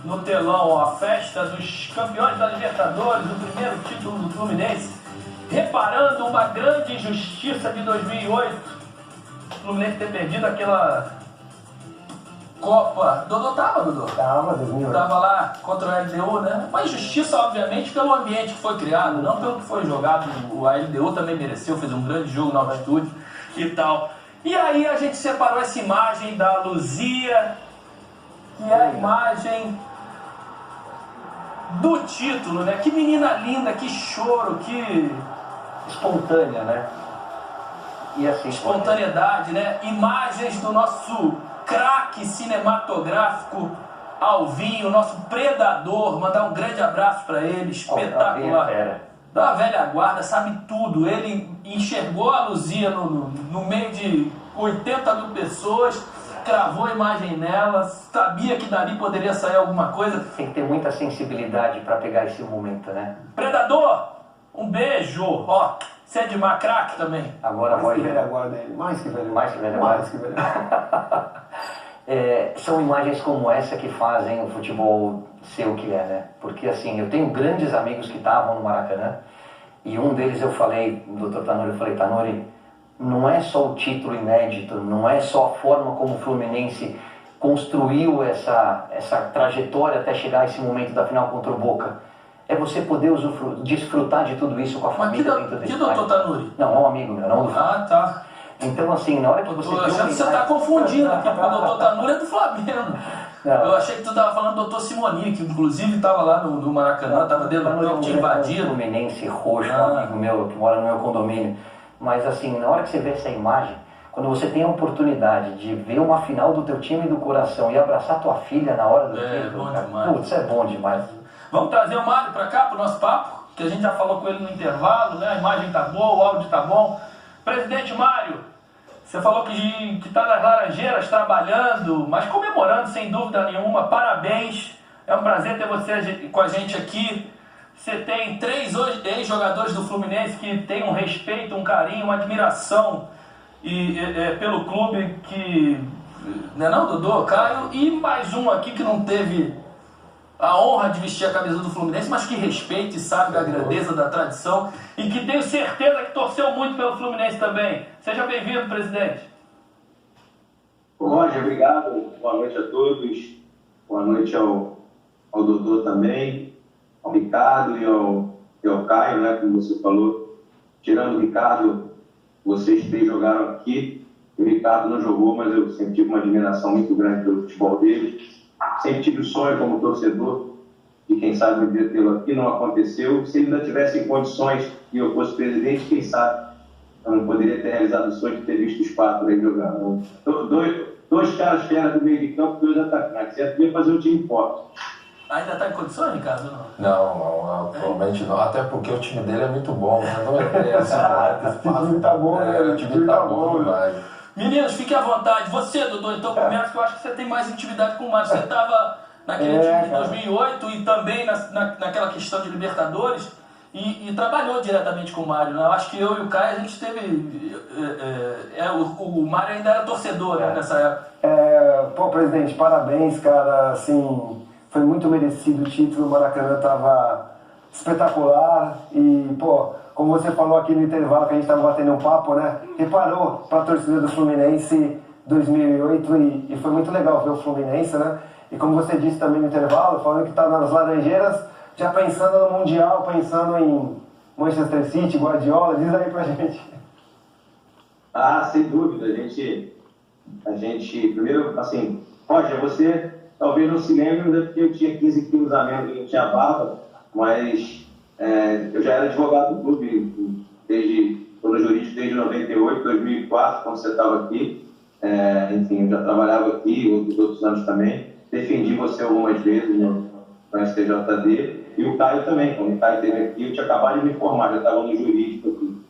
no telão, ó, a festa dos campeões da Libertadores, o primeiro título do Fluminense, reparando uma grande injustiça de 2008, o Fluminense ter perdido aquela Copa. Dodô tava, Dodô? Tava, 2008. Tava lá contra o LDU, né? Uma injustiça, obviamente, pelo ambiente que foi criado, não pelo que foi jogado. A LDU também mereceu, fez um grande jogo na altitude e tal. E aí a gente separou essa imagem da Luzia, que é a imagem do título, né? Que menina linda, que choro, que Espontânea, né? E assim, espontaneidade, né? Imagens do nosso craque cinematográfico Alvinho, nosso predador. Mandar um grande abraço para ele, espetacular. Da velha guarda, sabe tudo. Ele enxergou a Luzia no meio de 80 mil pessoas, cravou a imagem nela, sabia que dali poderia sair alguma coisa. Tem que ter muita sensibilidade para pegar esse momento, né? Predador, um beijo. Ó, você é de craque também. Agora Mais que velha guarda ele. Mais que velha guarda. São imagens como essa que fazem o futebol ser o que é, né? Porque assim, eu tenho grandes amigos que estavam no Maracanã e um deles eu falei, o Dr. Tanuri, eu falei, Tanuri, não é só o título inédito, não é só a forma como o Fluminense construiu essa trajetória até chegar a esse momento da final contra o Boca. É você poder desfrutar de tudo isso com a família dentro desse estádio. Que Dr. Tanuri? Não, é um amigo meu, não do Ah, tá. Então, assim, na hora que você... Eu tô achando que você está confundindo aqui, porque o Dr. Tanuri é do Flamengo. Não. Eu achei que tu estava falando do Dr. Simoni, que inclusive estava lá no Maracanã, estava dentro do campo, tinha invadido. Fluminense roxo, um amigo meu que mora no meu condomínio. Mas, assim, na hora que você vê essa imagem, quando você tem a oportunidade de ver uma final do teu time do coração e abraçar tua filha na hora do título, putz, é bom demais. Vamos trazer o Mário para cá, para o nosso papo, que a gente já falou com ele no intervalo, né? A imagem tá boa, o áudio tá bom. Presidente Mário, você falou que está nas Laranjeiras trabalhando, mas comemorando sem dúvida nenhuma. Parabéns, é um prazer ter você com a gente aqui. Você tem 3 ex-jogadores do Fluminense que têm um respeito, um carinho, uma admiração pelo clube, que não é não, Dodô, Caio, e mais um aqui que não teve a honra de vestir a camisa do Fluminense, mas que respeita e sabe da grandeza, da tradição, e que tenho certeza que torceu muito pelo Fluminense também. Seja bem-vindo, presidente. Roger, obrigado. Boa noite a todos. Boa noite ao Dodô também, ao Ricardo e ao Caio, né, como você falou. Tirando o Ricardo, vocês 3 jogaram aqui. O Ricardo não jogou, mas eu sempre tive uma admiração muito grande pelo futebol dele. Sempre tive o sonho como torcedor de, quem sabe, um dia tê-lo aqui. Não aconteceu. Se ele ainda tivesse em condições e eu fosse presidente, quem sabe eu não poderia ter realizado o sonho de ter visto os 4 aí jogando. Dois caras fera do meio de campo, 2 atacantes. Você ia fazer um time forte. Ainda está em condições, Ricardo? Não, atualmente não. Até porque o time dele é muito bom, né? Não é esse o time tá bom, né? O time tá bom demais. Meninos, fiquem à vontade. Você, Dodô, então começa, que eu acho que você tem mais intimidade com o Mário. Você estava naquele time de 2008 e também naquela questão de Libertadores e trabalhou diretamente com o Mário, né? Eu acho que eu e o Caio, a gente teve... o Mário ainda era torcedor, né, nessa época. Pô, presidente, parabéns, cara. Assim, foi muito merecido o título. O Maracanã estava espetacular e, pô, como você falou aqui no intervalo que a gente estava batendo um papo, né? Reparou para a torcida do Fluminense 2008 e foi muito legal ver o Fluminense, né? E como você disse também no intervalo, falando que está nas Laranjeiras, já pensando no Mundial, pensando em Manchester City, Guardiola, diz aí pra gente. Ah, sem dúvida. A gente primeiro, assim, Roger, você talvez não se lembre, né, porque eu tinha 15 quilos a menos e não tinha barba, mas eu já era advogado do clube estou no jurídico desde 98, 2004, quando você estava aqui. Enfim, eu já trabalhava aqui, outros anos também. Defendi você algumas vezes no STJD, e o Caio também. Quando o Caio esteve aqui, eu tinha acabado de me formar, já estava no jurídico aqui.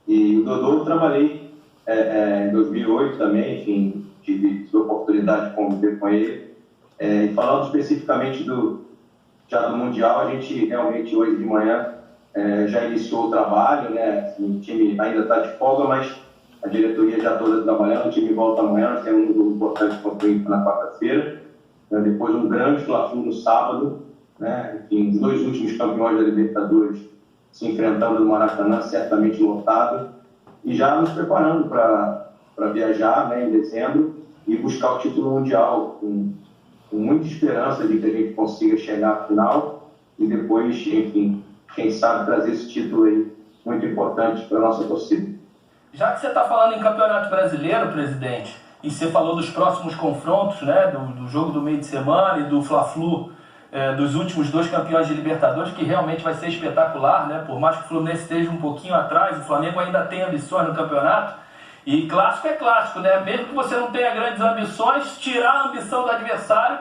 E o Dodô eu trabalhei em 2008 também, enfim, tive a oportunidade de conviver com ele. E falando especificamente já do Mundial, a gente realmente hoje de manhã já iniciou o trabalho, né? O time ainda está de folga, mas a diretoria já toda trabalhando, o time volta amanhã, nós temos um jogo importante contra o Inter na quarta-feira. né? Depois um grande Fla-Flu no sábado, né? Enfim, os 2 últimos campeões da Libertadores se enfrentando no Maracanã, certamente lotado, e já nos preparando para viajar, né, em dezembro e buscar o título mundial com muita esperança de que a gente consiga chegar à final e depois, enfim, quem sabe trazer esse título aí muito importante para a nossa torcida. Já que você está falando em Campeonato Brasileiro, presidente, e você falou dos próximos confrontos, né, do jogo do meio de semana e do Fla-Flu, dos últimos 2 campeões de Libertadores, que realmente vai ser espetacular, né? Por mais que o Fluminense esteja um pouquinho atrás, o Flamengo ainda tem ambições no campeonato. E clássico é clássico, né? Mesmo que você não tenha grandes ambições, tirar a ambição do adversário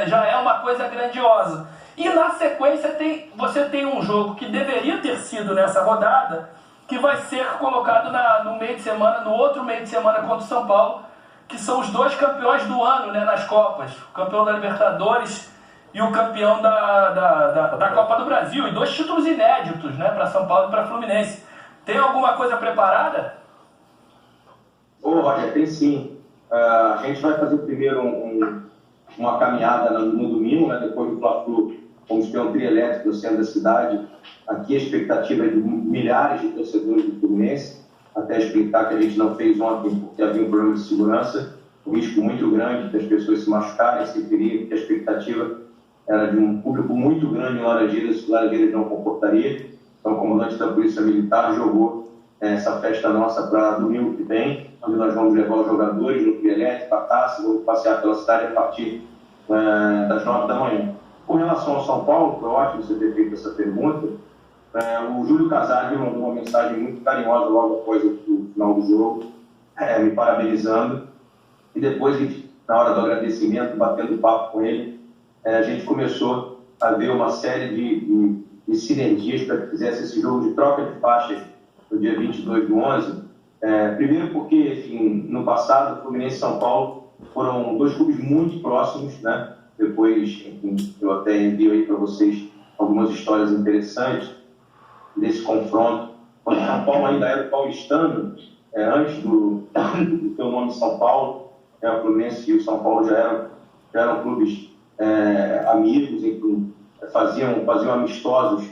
já é uma coisa grandiosa. E na sequência você tem um jogo que deveria ter sido nessa rodada, que vai ser colocado no meio de semana, no outro meio de semana contra o São Paulo, que são os 2 campeões do ano, né, nas Copas. O campeão da Libertadores e o campeão da Copa do Brasil. E 2 títulos inéditos, né, para São Paulo e para Fluminense. Tem alguma coisa preparada? Ô, Roger, tem sim. A gente vai fazer primeiro uma caminhada no domingo, né, depois do Fla-Flu, vamos ter um trio elétrico no centro da cidade. Aqui a expectativa é de milhares de torcedores do Fluminense, até explicar que a gente não fez ontem porque havia um problema de segurança, um risco muito grande das pessoas se machucarem, se ferirem, porque a expectativa era de um público muito grande em Laranjeiras, Laranjeiras não comportaria. Então o comandante da Polícia Militar jogou essa festa nossa para domingo que vem, onde nós vamos levar os jogadores no trio elétrico, a taça, vamos passear pela cidade a partir das 9 da manhã. Com relação ao São Paulo, foi ótimo você ter feito essa pergunta. O Júlio Casar mandou uma mensagem muito carinhosa logo após o final do jogo, me parabenizando. E depois, na hora do agradecimento, batendo papo com ele, a gente começou a ver uma série de sinergias para que fizesse esse jogo de troca de faixas no dia 22/11. Primeiro porque, enfim, no passado, o Fluminense e São Paulo foram 2 clubes muito próximos, né? Depois, enfim, eu até envio aí para vocês algumas histórias interessantes desse confronto. Quando o São Paulo ainda era paulistano, antes do teu nome São Paulo, o Fluminense e o São Paulo já eram clubes amigos, enfim, faziam amistosos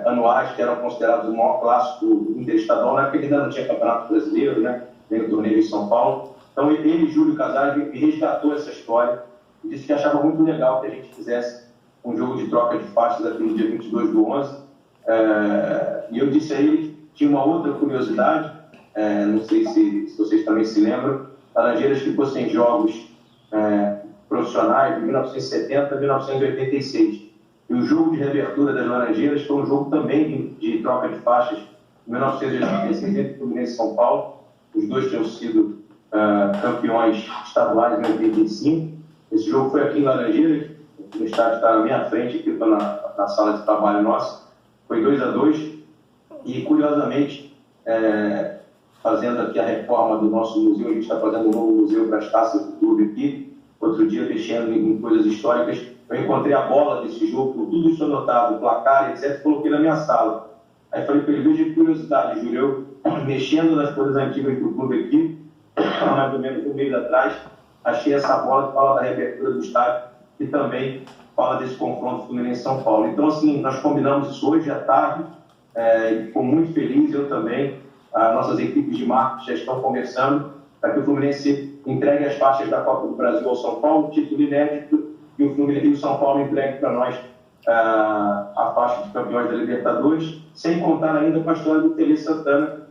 anuais, que eram considerados o maior clássico interestadual, na época ainda não tinha Campeonato Brasileiro, né? Nem o torneio em São Paulo. Então ele, Júlio Casar, me resgatou essa história e disse que achava muito legal que a gente fizesse um jogo de troca de faixas aqui no dia 22/11. E eu disse a ele que tinha uma outra curiosidade, não sei se vocês também se lembram, Laranjeiras ficou sem jogos profissionais de 1970 a 1986. E o jogo de reabertura das Laranjeiras foi um jogo também de troca de faixas em 1986 entre Fluminense e São Paulo. Os 2 tinham sido campeões estaduais em 85. Esse jogo foi aqui em Laranjeiras, no estádio está na minha frente, aqui estou na sala de trabalho nossa. Foi 2-2 e, curiosamente, fazendo aqui a reforma do nosso museu, a gente está fazendo um novo museu para as taças do clube aqui. Outro dia, mexendo em coisas históricas, eu encontrei a bola desse jogo, com tudo isso anotado, placar, etc., coloquei na minha sala. Aí falei para ele, veja que curiosidade, Júlio, eu mexendo nas coisas antigas do clube aqui, mais ou menos no meio atrás, achei essa bola que fala da reabertura do estádio e também fala desse confronto Fluminense-São Paulo. Então, assim, nós combinamos isso hoje à tarde, ficou muito feliz, eu também, as nossas equipes de marketing já estão conversando para que o Fluminense entregue as faixas da Copa do Brasil ao São Paulo, título inédito, e o São Paulo entregue para nós a faixa de campeões da Libertadores, sem contar ainda com a história do Tele Santana,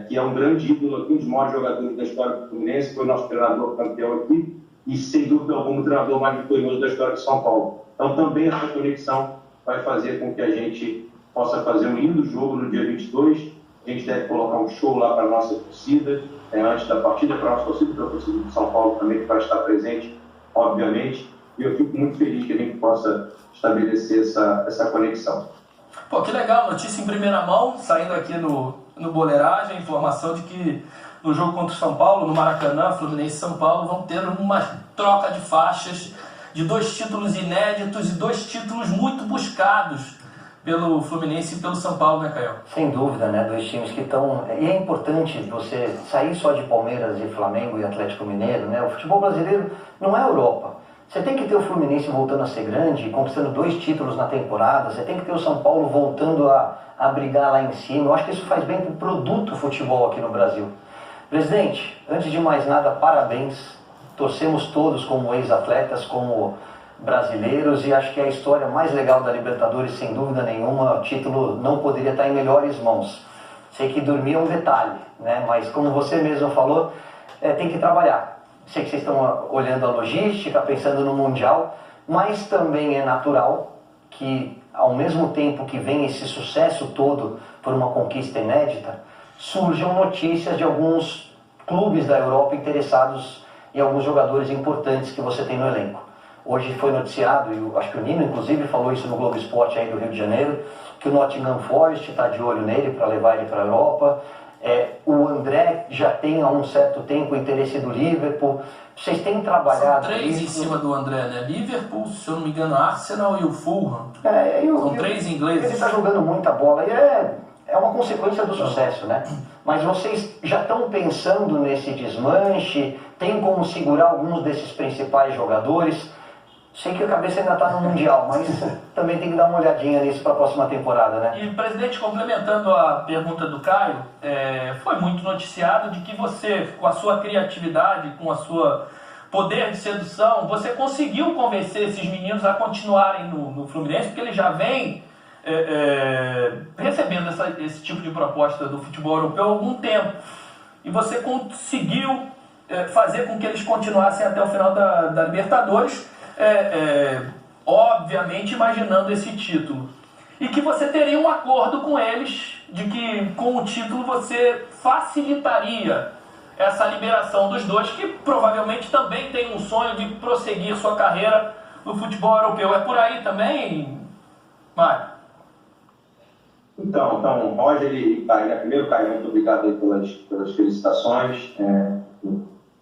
que é um grande ídolo aqui, um dos maiores jogadores da história do Fluminense, foi nosso treinador campeão aqui, e sem dúvida alguma o treinador mais vitorioso da história de São Paulo. Então também essa conexão vai fazer com que a gente possa fazer um lindo jogo no dia 22. A gente deve colocar um show lá para a nossa torcida, antes da partida, para a nossa torcida, para a torcida de São Paulo também, que vai estar presente, obviamente. E eu fico muito feliz que a gente possa estabelecer essa conexão. Pô, que legal, notícia em primeira mão, saindo aqui no Boleiragem, informação de que no jogo contra o São Paulo, no Maracanã, Fluminense e São Paulo, vão ter uma troca de faixas de 2 títulos inéditos e 2 títulos muito buscados pelo Fluminense e pelo São Paulo, né, Caio? Sem dúvida, né? 2 times que estão... E é importante você sair só de Palmeiras e Flamengo e Atlético Mineiro, né? O futebol brasileiro não é Europa. Você tem que ter o Fluminense voltando a ser grande, conquistando 2 títulos na temporada, você tem que ter o São Paulo voltando a brigar lá em cima. Eu acho que isso faz bem para o produto futebol aqui no Brasil. Presidente, antes de mais nada, parabéns. Torcemos todos como ex-atletas, como brasileiros, e acho que é a história mais legal da Libertadores, sem dúvida nenhuma. O título não poderia estar em melhores mãos. Sei que dormir é um detalhe, né? Mas como você mesmo falou, tem que trabalhar. Sei que vocês estão olhando a logística, pensando no Mundial, mas também é natural que, ao mesmo tempo que vem esse sucesso todo por uma conquista inédita, surjam notícias de alguns clubes da Europa interessados em alguns jogadores importantes que você tem no elenco. Hoje foi noticiado, e acho que o Nino inclusive falou isso no Globo Esporte aí do Rio de Janeiro, que o Nottingham Forest está de olho nele para levar ele para a Europa. O André já tem há um certo tempo o interesse do Liverpool. Vocês têm trabalhado... São 3 em cima do André, né? Liverpool, se eu não me engano, Arsenal e o Fulham. São 3 ingleses. Ele está jogando muita bola e é uma consequência do sucesso, né? Mas vocês já estão pensando nesse desmanche? Tem como segurar alguns desses principais jogadores? Sei que a cabeça ainda está no Mundial, mas também tem que dar uma olhadinha nisso para a próxima temporada, né? E, presidente, complementando a pergunta do Caio, foi muito noticiado de que você, com a sua criatividade, com a sua poder de sedução, você conseguiu convencer esses meninos a continuarem no Fluminense, porque eles já vêm recebendo esse tipo de proposta do futebol europeu há algum tempo. E você conseguiu fazer com que eles continuassem até o final da Libertadores, obviamente imaginando esse título, e que você teria um acordo com eles de que com o título você facilitaria essa liberação dos dois, que provavelmente também tem um sonho de prosseguir sua carreira no futebol europeu. É por aí também, Mário? Então, Roger e Caio, primeiro, Caio, muito obrigado aí pelas felicitações.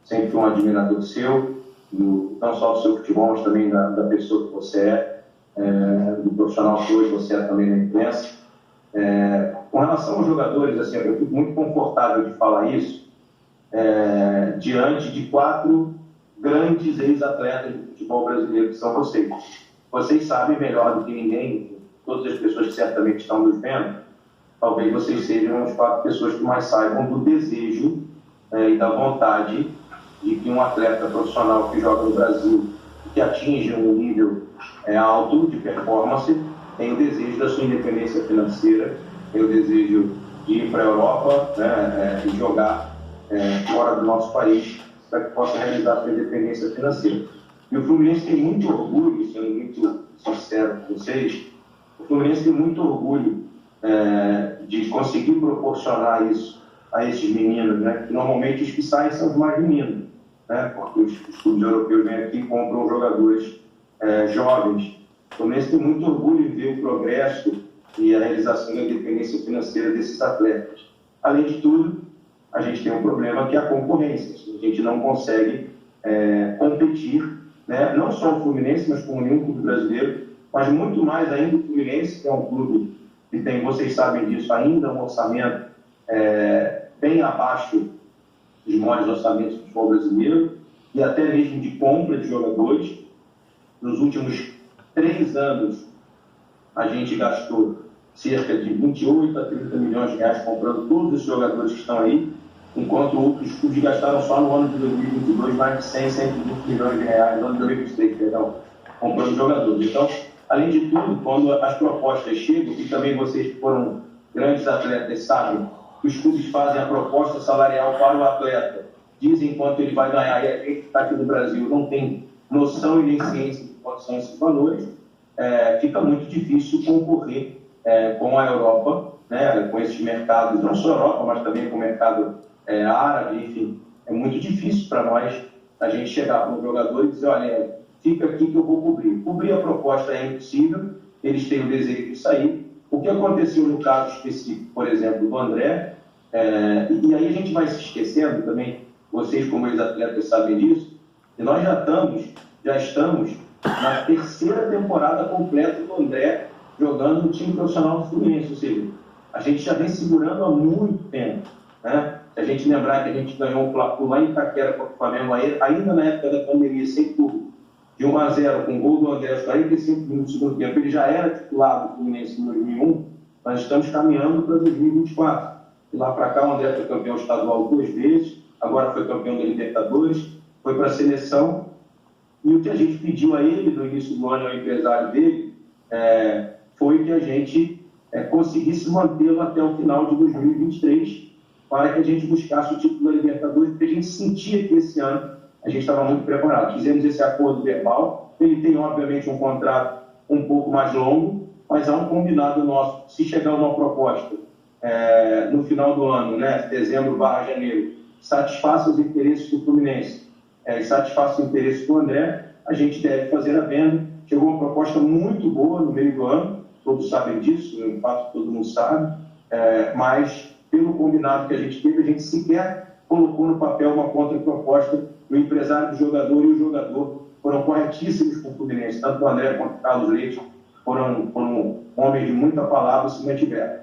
Sempre fui um admirador seu, não só do seu futebol, mas também da pessoa que você do profissional que hoje você é também na imprensa. Com relação aos jogadores, assim, eu fico muito confortável de falar isso diante de 4 grandes ex-atletas do futebol brasileiro, que são vocês. Vocês sabem melhor do que ninguém, todas as pessoas que certamente estão nos vendo, talvez vocês sejam as 4 pessoas que mais saibam do desejo e da vontade de que um atleta profissional que joga no Brasil, que atinge um nível alto de performance, tem o desejo da sua independência financeira, tem o desejo de ir para a Europa, e jogar fora do nosso país, para que possa realizar a sua independência financeira. E o Fluminense tem muito orgulho, sendo muito sincero com vocês, o Fluminense tem muito orgulho de conseguir proporcionar isso a esses meninos, né? Que normalmente os que saem são os mais meninos, né? Porque os clubes europeus vêm aqui e compram jogadores jovens. O Fluminense tem muito orgulho em ver o progresso e a realização da independência financeira desses atletas. Além de tudo, a gente tem um problema que é a concorrência. A gente não consegue competir, né? Não só o Fluminense, mas como nenhum clube brasileiro, mas muito mais ainda o Fluminense, que é um clube que tem, vocês sabem disso, ainda um orçamento bem abaixo dos maiores orçamentos do futebol brasileiro, e até mesmo de compra de jogadores. Nos últimos 3 anos, a gente gastou cerca de 28 a 30 milhões de reais comprando todos os jogadores que estão aí, enquanto outros clubes gastaram só no ano de 2022 mais de 100, 120 milhões de reais, no ano de 2023, perdão, comprando jogadores. Então, além de tudo, quando as propostas chegam, e também vocês que foram grandes atletas sabem, que os clubes fazem a proposta salarial para o atleta, dizem quanto ele vai ganhar, e a gente que está aqui no Brasil não tem noção e nem ciência de quantos são esses valores, fica muito difícil concorrer com a Europa, né, com esses mercados, não só a Europa, mas também com o mercado árabe, enfim. É muito difícil para nós a gente chegar para um jogador e dizer, olha, fica aqui que eu vou cobrir. Cobrir a proposta é impossível, eles têm o desejo de sair. O que aconteceu no caso específico, por exemplo, do André, e aí a gente vai se esquecendo também, vocês como ex-atletas sabem disso, e nós já estamos na 3ª temporada completa do André jogando no time profissional do Fluminense, ou seja, a gente já vem segurando há muito tempo, né? Se a gente lembrar que a gente ganhou um Fla-Flu lá em Itaquera contra o Flamengo, ainda na época da pandemia, sem público, de 1-0 com o gol do André aos 45 minutos do segundo tempo, ele já era titular do Fluminense em 2001, nós estamos caminhando para 2024. De lá para cá, o André foi campeão estadual 2 vezes, agora foi campeão da Libertadores, foi para a seleção, e o que a gente pediu a ele no início do ano, ao empresário dele, foi que a gente conseguisse mantê-lo até o final de 2023, para que a gente buscasse o título da Libertadores, porque a gente sentia que esse ano a gente estava muito preparado. Fizemos esse acordo verbal, ele tem, obviamente, um contrato um pouco mais longo, mas há um combinado nosso. Se chegar uma proposta no final do ano, né, dezembro/janeiro, satisfaça os interesses do Fluminense, satisfaça os interesses do André, a gente deve fazer a venda. Chegou uma proposta muito boa no meio do ano, todos sabem disso, no fato todo mundo sabe, mas pelo combinado que a gente sequer colocou no papel uma contraproposta. O empresário do jogador e o jogador foram corretíssimos com o Fluminense, tanto o André quanto o Carlos Leite foram homens de muita palavra, se mantiveram.